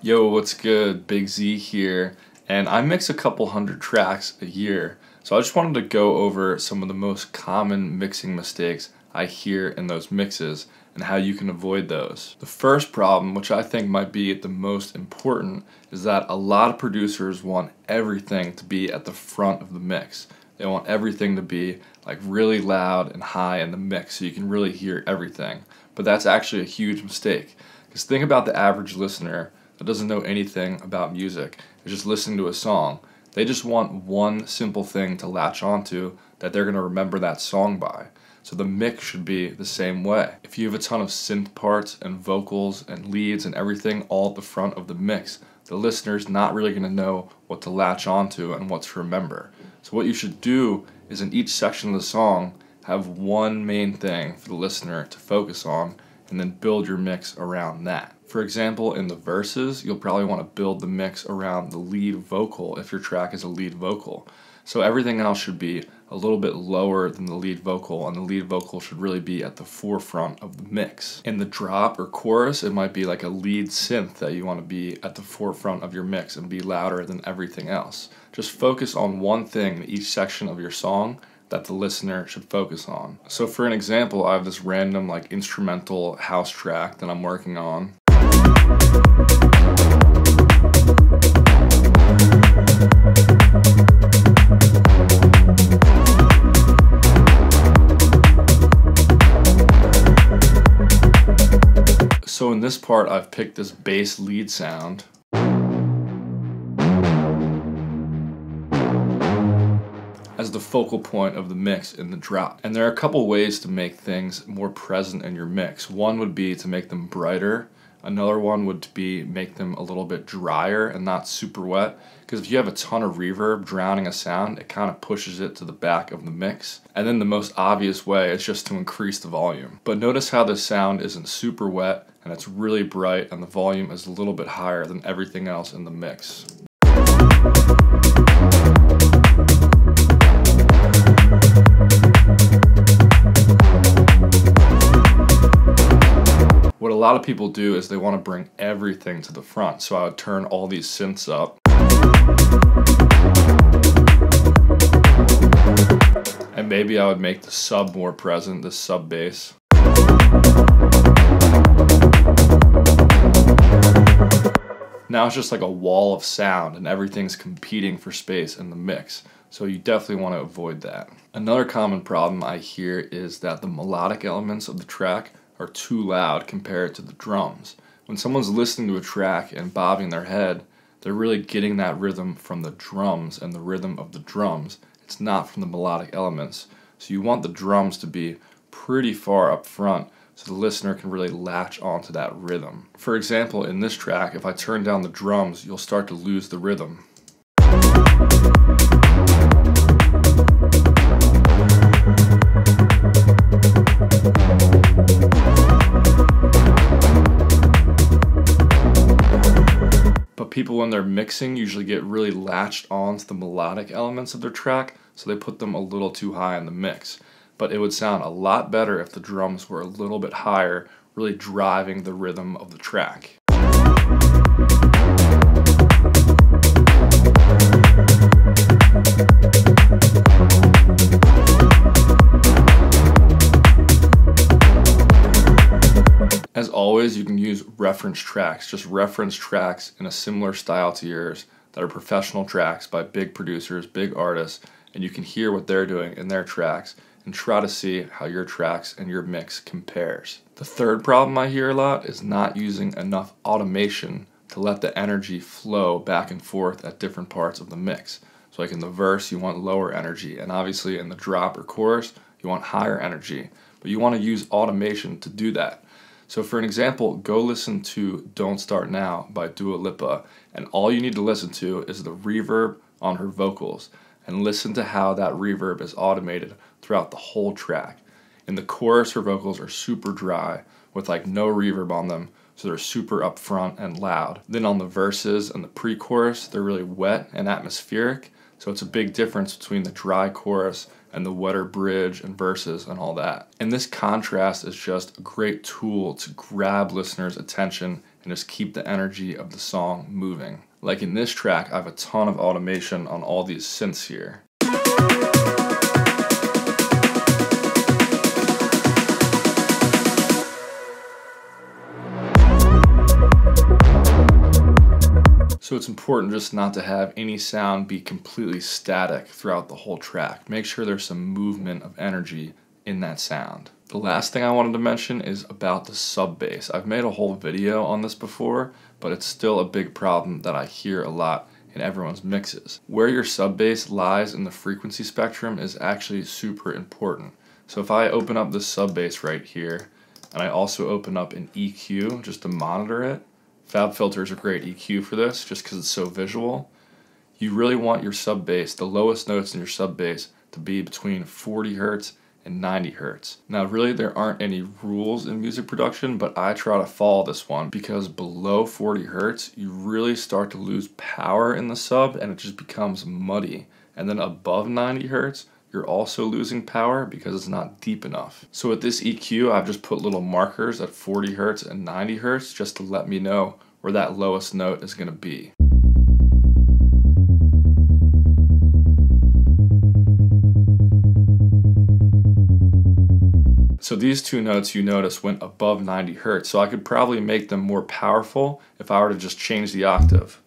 Yo, what's good? Big Z here, and I mix a couple hundred tracks a year, so I just wanted to go over some of the most common mixing mistakes I hear in those mixes and how you can avoid those. The first problem, which I think might be the most important, is that a lot of producers want everything to be at the front of the mix. They want everything to be like really loud and high in the mix so you can really hear everything. But that's actually a huge mistake. Because think about the average listener that doesn't know anything about music, is just listening to a song. They just want one simple thing to latch onto that they're going to remember that song by. So the mix should be the same way. If you have a ton of synth parts and vocals and leads and everything all at the front of the mix, the listener's not really going to know what to latch onto and what to remember. So what you should do is in each section of the song, have one main thing for the listener to focus on and then build your mix around that. For example, in the verses, you'll probably want to build the mix around the lead vocal if your track is a lead vocal. So everything else should be a little bit lower than the lead vocal, and the lead vocal should really be at the forefront of the mix. In the drop or chorus, it might be like a lead synth that you want to be at the forefront of your mix and be louder than everything else. Just focus on one thing in each section of your song that the listener should focus on. So for an example, I have this random like instrumental house track that I'm working on. So in this part, I've picked this bass lead sound. As the focal point of the mix in the drop. And there are a couple ways to make things more present in your mix. One would be to make them brighter. Another one would be make them a little bit drier and not super wet. Because if you have a ton of reverb drowning a sound, it kind of pushes it to the back of the mix. And then the most obvious way is just to increase the volume. But notice how this sound isn't super wet and it's really bright and the volume is a little bit higher than everything else in the mix. What a lot of people do is they want to bring everything to the front. So I would turn all these synths up. And maybe I would make the sub more present, the sub bass. Now it's just like a wall of sound and everything's competing for space in the mix. So you definitely want to avoid that. Another common problem I hear is that the melodic elements of the track are too loud compared to the drums. When someone's listening to a track and bobbing their head, they're really getting that rhythm from the drums and the rhythm of the drums. It's not from the melodic elements. So you want the drums to be pretty far up front so the listener can really latch onto that rhythm. For example, in this track, if I turn down the drums, you'll start to lose the rhythm. But people, when they're mixing, usually get really latched onto the melodic elements of their track, so they put them a little too high in the mix. But it would sound a lot better if the drums were a little bit higher, really driving the rhythm of the track. As always, you can use reference tracks, just reference tracks in a similar style to yours that are professional tracks by big producers, big artists, and you can hear what they're doing in their tracks and try to see how your tracks and your mix compares. The third problem I hear a lot is not using enough automation to let the energy flow back and forth at different parts of the mix. So like in the verse, you want lower energy, and obviously in the drop or chorus, you want higher energy, but you want to use automation to do that. So for an example, go listen to Don't Start Now by Dua Lipa, and all you need to listen to is the reverb on her vocals, and listen to how that reverb is automated throughout the whole track. In the chorus, her vocals are super dry with like no reverb on them, so they're super upfront and loud. Then on the verses and the pre-chorus, they're really wet and atmospheric, so it's a big difference between the dry chorus and the wetter bridge and verses and all that. And this contrast is just a great tool to grab listeners' attention and just keep the energy of the song moving. Like in this track, I have a ton of automation on all these synths here. So it's important just not to have any sound be completely static throughout the whole track. Make sure there's some movement of energy in that sound. The last thing I wanted to mention is about the sub bass. I've made a whole video on this before, but it's still a big problem that I hear a lot in everyone's mixes. Where your sub bass lies in the frequency spectrum is actually super important. So if I open up the sub bass right here, and I also open up an EQ just to monitor it, FabFilter is a great EQ for this just because it's so visual. You really want your sub bass, the lowest notes in your sub bass, to be between 40 Hertz and 90 Hertz. Now really there aren't any rules in music production, but I try to follow this one because below 40 Hertz you really start to lose power in the sub and it just becomes muddy. And then above 90 Hertz you're also losing power because it's not deep enough. So with this EQ, I've just put little markers at 40 Hertz and 90 Hertz just to let me know where that lowest note is going to be. So these two notes you notice went above 90 Hertz, so I could probably make them more powerful if I were to just change the octave.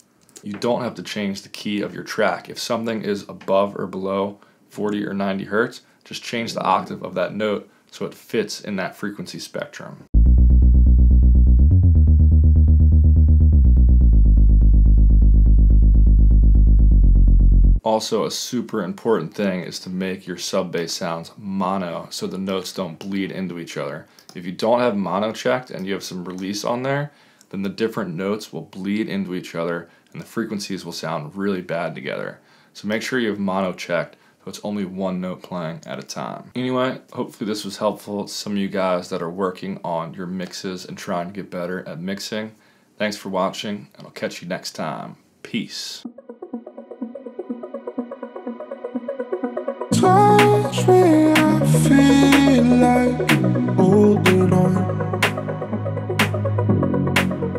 You don't have to change the key of your track. If something is above or below 40 or 90 Hertz, just change the octave of that note so it fits in that frequency spectrum. Also, a super important thing is to make your sub bass sounds mono so the notes don't bleed into each other. If you don't have mono checked and you have some release on there, then the different notes will bleed into each other and the frequencies will sound really bad together. So make sure you have mono checked so it's only one note playing at a time. Anyway, hopefully this was helpful to some of you guys that are working on your mixes and trying to get better at mixing. Thanks for watching, and I'll catch you next time. Peace. Touch me, I feel like holding on.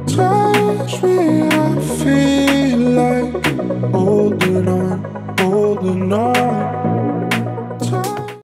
Touch me, I feel like holding on, holding on.